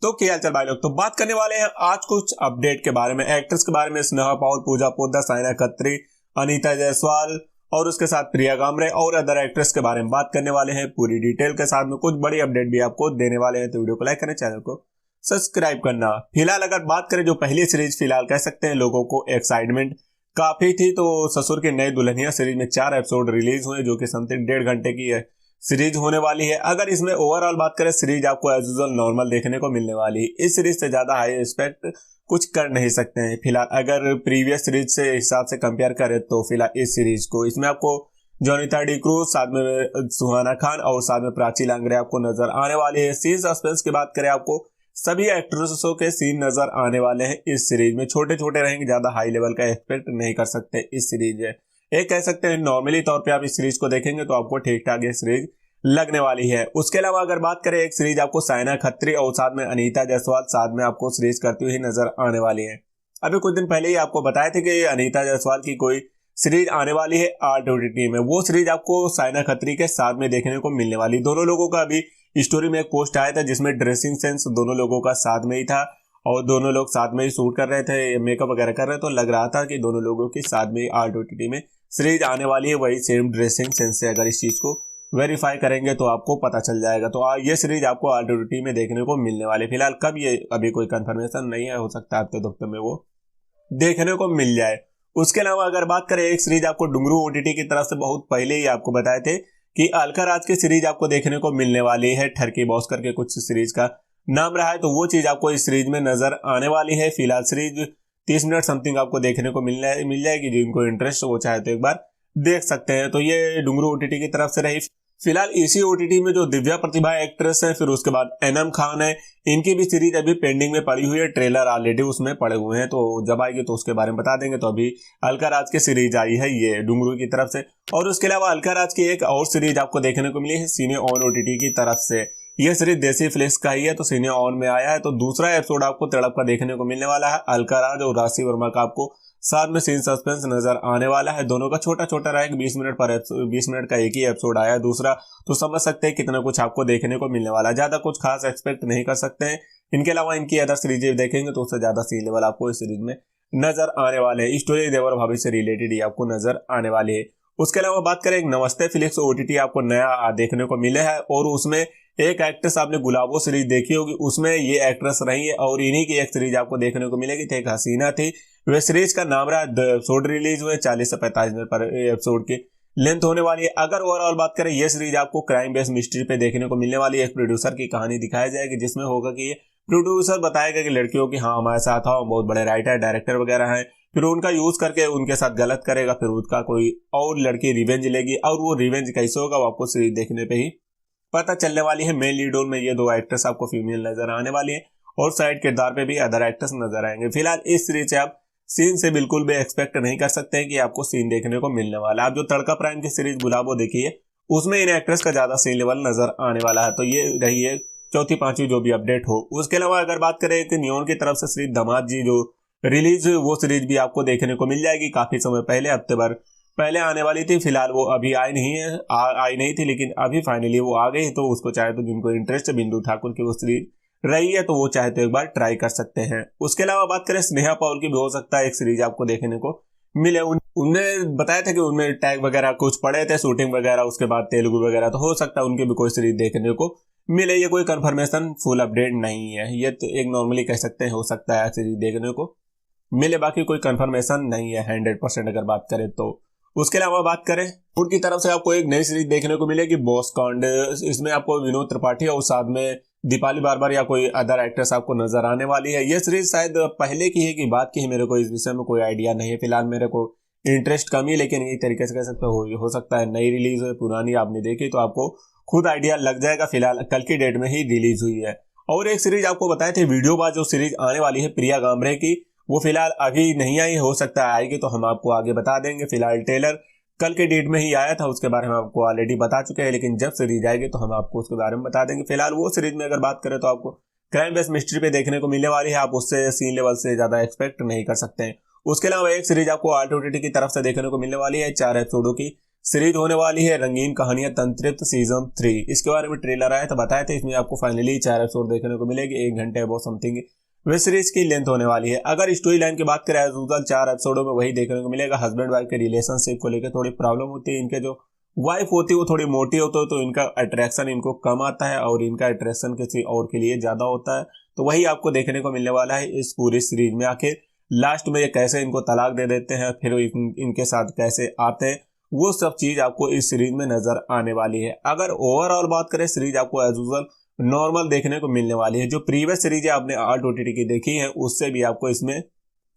तो क्या हाल चाल भाई लोग। तो बात करने वाले हैं आज कुछ अपडेट के बारे में, एक्ट्रेस के बारे में। स्नेहा पाउल, पूजा पोद्दार, साइना खत्री, अनीता जायसवाल और उसके साथ प्रिया गामरे और अदर एक्ट्रेस के बारे में बात करने वाले हैं पूरी डिटेल के साथ में। कुछ बड़ी अपडेट भी आपको देने वाले हैं, तो वीडियो को लाइक करें, चैनल को सब्सक्राइब करना। फिलहाल अगर बात करें जो पहली सीरीज, फिलहाल कह सकते हैं लोगों को एक्साइटमेंट काफी थी। तो ससुर की नई दुल्हनिया सीरीज में 4 एपिसोड रिलीज हुए जो कि समथिंग 1.5 घंटे की है सीरीज होने वाली है। अगर इसमें ओवरऑल बात करें, सीरीज आपको एज यूजुअल नॉर्मल देखने को मिलने वाली है। इस सीरीज से ज्यादा हाई एक्सपेक्ट कुछ कर नहीं सकते हैं फिलहाल। अगर प्रीवियस सीरीज से हिसाब से कंपेयर करें तो फिलहाल इस सीरीज को, इसमें आपको जोनिता डी क्रूज, साथ में सुहाना खान और साथ में प्राची लांगरे आपको नजर आने वाली है। सीन सस्पेंस की बात करें, आपको सभी एक्ट्रेसों के सीन नजर आने वाले हैं इस सीरीज में। छोटे छोटे रहेंगे, ज्यादा हाई लेवल का एक्सपेक्ट नहीं कर सकते इस सीरीज में। एक कह सकते हैं नॉर्मली तौर पे आप इस सीरीज को देखेंगे तो आपको ठीक ठाक ये सीरीज लगने वाली है। उसके अलावा अगर बात करें, एक सीरीज आपको साइना खत्री और साथ में अनीता जायसवाल साथ में आपको सीरीज करती हुई नजर आने वाली है। अभी कुछ दिन पहले ही आपको बताया था कि अनीता जायसवाल की कोई सीरीज आने वाली है RTT में। वो सीरीज आपको साइना खत्री के साथ में देखने को मिलने वाली। दोनों लोगों का अभी स्टोरी में एक पोस्ट आया था जिसमें ड्रेसिंग सेंस दोनों लोगों का साथ में ही था और दोनों लोग साथ में ही शूट कर रहे थे, मेकअप वगैरह कर रहे थे। तो लग रहा था कि दोनों लोगों के साथ में RTT में सीरीज आने वाली है, वही सेम ड्रेसिंग सेंस से। अगर इस चीज को वेरीफाई करेंगे तो आपको पता चल जाएगा। तो ये सीरीज आपको RTT में देखने को मिलने वाली। फिलहाल कब ये अभी कोई कंफर्मेशन नहीं है, हो सकता है हफ्ते दो हफ्ते में वो देखने को मिल जाए। उसके अलावा अगर बात करें, एक सीरीज आपको डुंगरू OTT की तरफ से बहुत पहले ही आपको बताए थे कि अलका राज की सीरीज आपको देखने को मिलने वाली है। ठरकी बॉस करके कुछ सीरीज का नाम रहा है, तो वो चीज आपको इस सीरीज में नजर आने वाली है। फिलहाल सीरीज 30 मिनट समथिंग आपको देखने को मिल जाएगी। जिनको इंटरेस्ट वो चाहे तो एक बार देख सकते हैं। तो ये डुंगरू OTT की तरफ से रही। फिलहाल इसी OTT में जो दिव्या प्रतिभा एक्ट्रेस है, फिर उसके बाद एनम खान है, इनकी भी सीरीज अभी पेंडिंग में पड़ी हुई है। ट्रेलर ऑलरेडी उसमें पड़े हुए हैं, तो जब आएगी तो उसके बारे में बता देंगे। तो अभी अलका राज की सीरीज आई है ये डुंगरू की तरफ से। और उसके अलावा अलका राज की एक और सीरीज आपको देखने को मिली है सिने ऑन OTT की तरफ से। यह सीरीज देसी फ्लेक्स का ही है, तो सिने ऑन में आया है। तो दूसरा एपिसोड आपको तड़प का देखने को मिलने वाला है। अलका राज और राशि वर्मा का आपको साथ में सीन सस्पेंस नजर आने वाला है। दोनों का छोटा छोटा रहेगा, 20 मिनट पर 20 मिनट का एक ही एपिसोड आया है दूसरा, तो समझ सकते हैं कितना कुछ आपको देखने को मिलने वाला है। ज्यादा कुछ खास एक्सपेक्ट नहीं कर सकते हैं। इनके अलावा इनकी अदर सीरीज देखेंगे तो उससे ज्यादा सी लेवल आपको इस सीरीज में नजर आने वाले हैं। स्टोरी देवर भाभी से रिलेटेड ही आपको नजर आने वाली है। उसके अलावा बात करें, एक नमस्ते फिलिक्स OTT आपको नया देखने को मिले है और उसमें एक एक्ट्रेस आपने गुलाबो सीरीज देखी होगी, उसमें ये एक्ट्रेस रही है और इन्हीं की एक सीरीज आपको देखने को मिलेगी। एक हसीना थी, वह सीरीज का नाम रहा। एपिसोड रिलीज हुए 40 से 45 मिनट पर एपिसोड की लेंथ होने वाली है। अगर ओवरऑल बात करें, यह सीरीज आपको क्राइम बेस्ड मिस्ट्री पे देखने को मिलने वाली है। एक प्रोड्यूसर की कहानी दिखाई जाएगी जिसमें होगा कि ये प्रोड्यूसर बताएगा कि लड़कियों की हाँ हमारे साथ आओ, बहुत बड़े राइटर डायरेक्टर वगैरह हैं, फिर उनका यूज करके उनके साथ गलत करेगा, फिर उसका कोई और लड़की रिवेंज लेगी और वो रिवेंज कैसे होगा वो आपको सीरीज देखने पे ही पता चलने वाली है। मेन लीड रोल में ये 2 एक्ट्रेस आपको फीमेल नजर आने वाली है और साइड किरदार पे भी अदर एक्ट्रेस नजर आएंगे। फिलहाल इस सीरीज से आप सीन से बिल्कुल भी एक्सपेक्ट नहीं कर सकते हैं कि आपको सीन देखने को मिलने वाला। आप जो तड़का प्राइम की सीरीज गुलाबो देखी है उसमें इन एक्ट्रेस का ज्यादा सीन लेवल नजर आने वाला है। तो ये रही है चौथी पांचवी जो भी अपडेट हो। उसके अलावा अगर बात करें कि नियॉन की तरफ से सीरीज दमाद जी जो रिलीज हुई, वो सीरीज भी आपको देखने को मिल जाएगी। काफी समय पहले, हफ्ते भर पहले आने वाली थी। फिलहाल वो अभी आई नहीं है, आई नहीं थी, लेकिन अभी फाइनली वो आ गई। तो उसको चाहे तो जिनको इंटरेस्ट है बिंदु ठाकुर की वो सीरीज रही है तो वो चाहे तो एक बार ट्राई कर सकते हैं। उसके अलावा बात करें, स्नेहा पाउल की भी हो सकता है एक सीरीज आपको देखने को मिले। उनने बताया था कि उनमें टैग वगैरह कुछ पड़े थे, शूटिंग वगैरह, उसके बाद तेलुगु वगैरह, तो हो सकता है उनकी भी कोई सीरीज देखने को मिले। ये कोई कंफर्मेशन फुल अपडेट नहीं है, ये तो एक नॉर्मली कह सकते हैं हो सकता है सीरीज देखने को मिले, बाकी कोई कंफर्मेशन नहीं है 100% अगर बात करें तो। उसके अलावा बात करें, उनकी तरफ से आपको एक नई सीरीज देखने को मिलेगी बॉस कॉन्ड। इसमें आपको विनोद त्रिपाठी और साथ में दीपाली बार्बर या कोई अदर एक्ट्रेस आपको नजर आने वाली है। ये सीरीज शायद पहले की है कि बात की है, मेरे को इस विषय में कोई आइडिया नहीं है। फिलहाल मेरे को इंटरेस्ट कम ही, लेकिन एक तरीके से कह सकते हो सकता है नई रिलीज है, पुरानी आपने देखी तो आपको खुद आइडिया लग जाएगा। फिलहाल कल की डेट में ही रिलीज हुई है। और एक सीरीज आपको बताए थे वीडियो बाज जो सीरीज आने वाली है प्रिया गामरे की, वो फिलहाल अभी नहीं आई, हो सकता है आएगी तो हम आपको आगे बता देंगे। फिलहाल ट्रेलर कल के डेट में ही आया था, उसके बारे में आपको ऑलरेडी बता चुके हैं, लेकिन जब सीरीज आएगी तो हम आपको उसके बारे में बता देंगे। फिलहाल वो सीरीज में अगर बात करें तो आपको क्राइम बेस्ड मिस्ट्री पे देखने को मिलने वाली है। आप उससे सीन लेवल से ज्यादा एक्सपेक्ट नहीं कर सकते हैं। उसके अलावा एक सीरीज आपको RTT की तरफ से देखने को मिलने वाली है 4 एपिसोडों की सीरीज होने वाली है रंगीन कहानियां तंत्रित सीजन 3। इसके बारे में ट्रेलर आया तो बताया था इसमें आपको फाइनली 4 एपिसोड देखने को मिलेगी, 1 घंटे बहुत समथिंग वेब सीरीज की लेंथ होने वाली है। अगर स्टोरी लाइन की बात करें एज 4 एपिसोडों में वही देखने को मिलेगा। हस्बैंड वाइफ के रिलेशनशिप को लेकर थोड़ी प्रॉब्लम होती है, इनके जो वाइफ होती है वो थोड़ी मोटी होती है तो इनका अट्रैक्शन इनको कम आता है और इनका अट्रैक्शन किसी और के लिए ज्यादा होता है। तो वही आपको देखने को मिलने वाला है इस पूरी सीरीज में। आखिर लास्ट में ये कैसे इनको तलाक दे देते हैं, फिर इनके साथ कैसे आते हैं, वो सब चीज आपको इस सीरीज में नजर आने वाली है। अगर ओवरऑल बात करें सीरीज आपको एज यूजुअल नॉर्मल देखने को मिलने वाली है। जो प्रीवियस सीरीज है आपने आर्ट ओटीटी की देखी है उससे भी आपको इसमें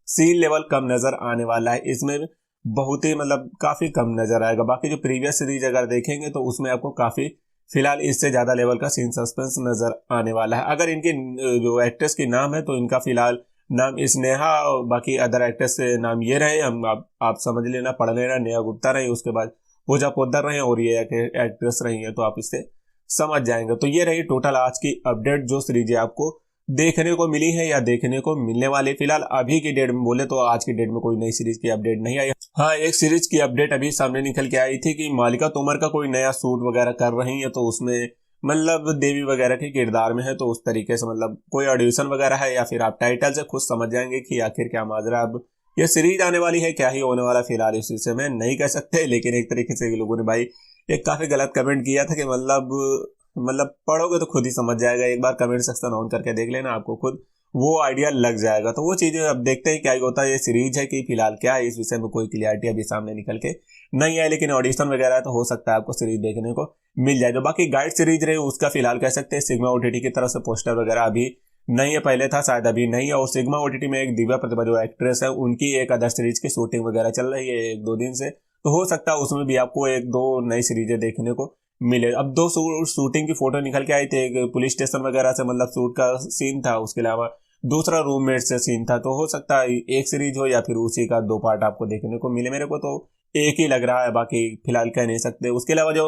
सीन लेवल कम नजर आने वाला है। इसमें बहुत ही मतलब काफी कम नजर आएगा। बाकी जो प्रीवियस सीरीज अगर देखेंगे तो उसमें आपको काफी फिलहाल इससे ज्यादा लेवल का सीन सस्पेंस नजर आने वाला है। अगर इनकी जो एक्ट्रेस की नाम है तो इनका फिलहाल नाम स्नेहा और बाकी अदर एक्ट्रेस से नाम ये रहे, हम आप समझ लेना, पढ़ लेना। नेहा गुप्ता रही, उसके बाद पूजा पोद्दार रहे और ये एक्ट्रेस रही है, तो आप इससे समझ जाएंगे। तो ये रही टोटल आज की अपडेट जो सीरीज आपको देखने को मिली है या देखने को मिलने वाली। फिलहाल अभी की डेट में बोले तो आज की डेट में कोई नई सीरीज की अपडेट नहीं आई। हाँ, एक सीरीज की अपडेट अभी सामने निकल के आई थी कि मालिका तोमर का कोई नया शूट वगैरह कर रही है, तो उसमें मतलब देवी वगैरह के किरदार में है। तो उस तरीके से मतलब कोई ऑडिशन वगैरह है या फिर आप टाइटल से खुद समझ जाएंगे कि आखिर क्या माजरा अब ये सीरीज आने वाली है, क्या ही होने वाला। फिलहाल इस विषय में नहीं कह सकते, लेकिन एक तरीके से लोगों ने भाई एक काफी गलत कमेंट किया था कि मतलब पढ़ोगे तो खुद ही समझ जाएगा। एक बार कमेंट सेक्शन ऑन करके देख लेना, आपको खुद वो आइडिया लग जाएगा। तो वो चीजें अब देखते हैं क्या होता है। ये सीरीज है कि फिलहाल क्या है, इस विषय में कोई क्लियरिटी अभी सामने निकल के नहीं है, लेकिन ऑडिशन वगैरह तो हो सकता है आपको सीरीज देखने को मिल जाए। जो बाकी गाइड सीरीज रही उसका फिलहाल कह सकते हैं सिग्मा ओटीटी की तरफ से पोस्टर वगैरह अभी नहीं है, पहले था शायद अभी नहीं है। और सिग्मा ओटीटी में एक दिव्या प्रतिभा जो एक्ट्रेस है उनकी एक अदर सीरीज की शूटिंग वगैरह चल रही है 1-2 दिन से, तो हो सकता है उसमें भी आपको 1-2 नई सीरीजें देखने को मिले। अब 2 शूटिंग की फोटो निकल के आई थी, एक पुलिस स्टेशन वगैरह से मतलब शूट का सीन था, उसके अलावा दूसरा रूममेट से सीन था। तो हो सकता है एक सीरीज हो या फिर उसी का 2 पार्ट आपको देखने को मिले। मेरे को तो एक ही लग रहा है, बाकी फिलहाल कह नहीं सकते। उसके अलावा जो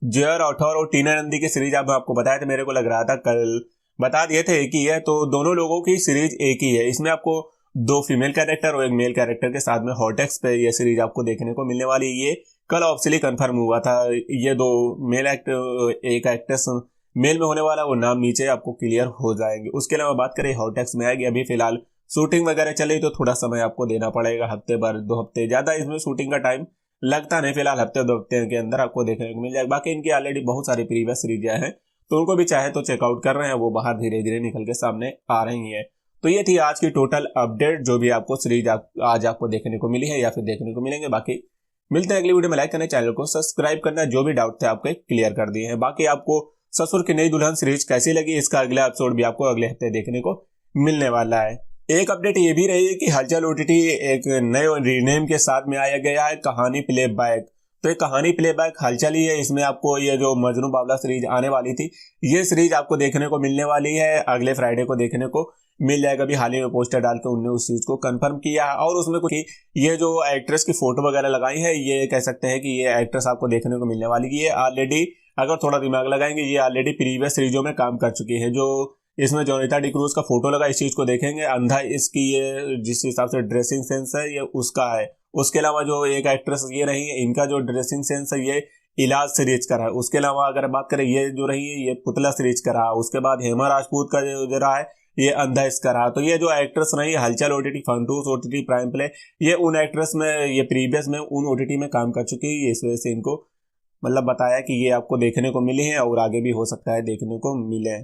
जय राठौर और टीना नंदी की सीरीज आप आपको बताया था, मेरे को लग रहा था कल बता दिए थे एक ही है, तो दोनों लोगों की सीरीज एक ही है। इसमें आपको 2 फीमेल कैरेक्टर और 1 मेल कैरेक्टर के साथ में हॉटएक्स पे ये सीरीज आपको देखने को मिलने वाली। ये कल ऑफिशियली कंफर्म हुआ था। ये 2 मेल एक एक्ट्रेस मेल में होने वाला, वो नाम नीचे आपको क्लियर हो जाएंगे। उसके अलावा बात करें हॉटएक्स में आएगी, अभी फिलहाल शूटिंग वगैरह चल रही तो थोड़ा समय आपको देना पड़ेगा, हफ्ते भर 2 हफ्ते, ज्यादा इसमें शूटिंग का टाइम लगता नहीं। फिलहाल हफ्ते 2 हफ्ते के अंदर आपको देखने को मिल जाएगा। बाकी इनकी ऑलरेडी बहुत सारी प्रीवियस सीरीज हैं तो उनको भी चाहे तो चेकआउट कर रहे हैं, वो बाहर धीरे धीरे निकल के सामने आ रही है। तो ये थी आज की टोटल अपडेट जो भी आपको सीरीज आज आपको देखने को मिली है या फिर देखने को मिलेंगे। बाकी मिलते हैं अगली वीडियो में। लाइक करना, चैनल को सब्सक्राइब करना, जो भी डाउट थे आपके क्लियर कर दिए हैं। बाकी आपको ससुर की नई दुल्हन सीरीज कैसी लगी, इसका अगला एपिसोड भी आपको अगले हफ्ते देखने को मिलने वाला है। एक अपडेट ये भी रही है कि हलचल ओटीटी एक नए रीनेम के साथ में आया गया है, कहानी प्लेबैक। तो ये कहानी प्लेबैक हलचल ही है। इसमें आपको ये जो मजनू बावला सीरीज आने वाली थी, ये सीरीज आपको देखने को मिलने वाली है, अगले फ्राइडे को देखने को मिल जाएगा। अभी हाल ही में पोस्टर डाल के उनने उस चीज को कंफर्म किया है और उसमें कुछ ये जो एक्ट्रेस की फोटो वगैरह लगाई है, ये कह सकते हैं कि ये एक्ट्रेस आपको देखने को मिलने वाली है। ये ऑलरेडी अगर थोड़ा दिमाग लगाएंगे, ये ऑलरेडी प्रीवियस सीरीजों में काम कर चुकी है। जो इसमें जोनिता डिक्रूज का फोटो लगा, इस चीज को देखेंगे अंधा इसकी ये जिस हिसाब से ड्रेसिंग सेंस है ये उसका है। उसके अलावा जो एक एक्ट्रेस ये रही है, इनका जो ड्रेसिंग सेंस है ये इलाज सीरीज का रहा है। उसके अलावा अगर बात करें ये जो रही है ये पुतला सीरीज का रहा। उसके बाद हेमा राजपूत का जो रहा है ये अंधा इसका रहा। तो ये जो एक्ट्रेस रही हलचल ओटीटी, फंटूस ओटीटी, प्राइम प्ले, ये उन एक्ट्रेस में ये प्रीवियस में उन ओटीटी में काम कर चुकी है। इस वजह से इनको मतलब बताया कि ये आपको देखने को मिले हैं और आगे भी हो सकता है देखने को मिले।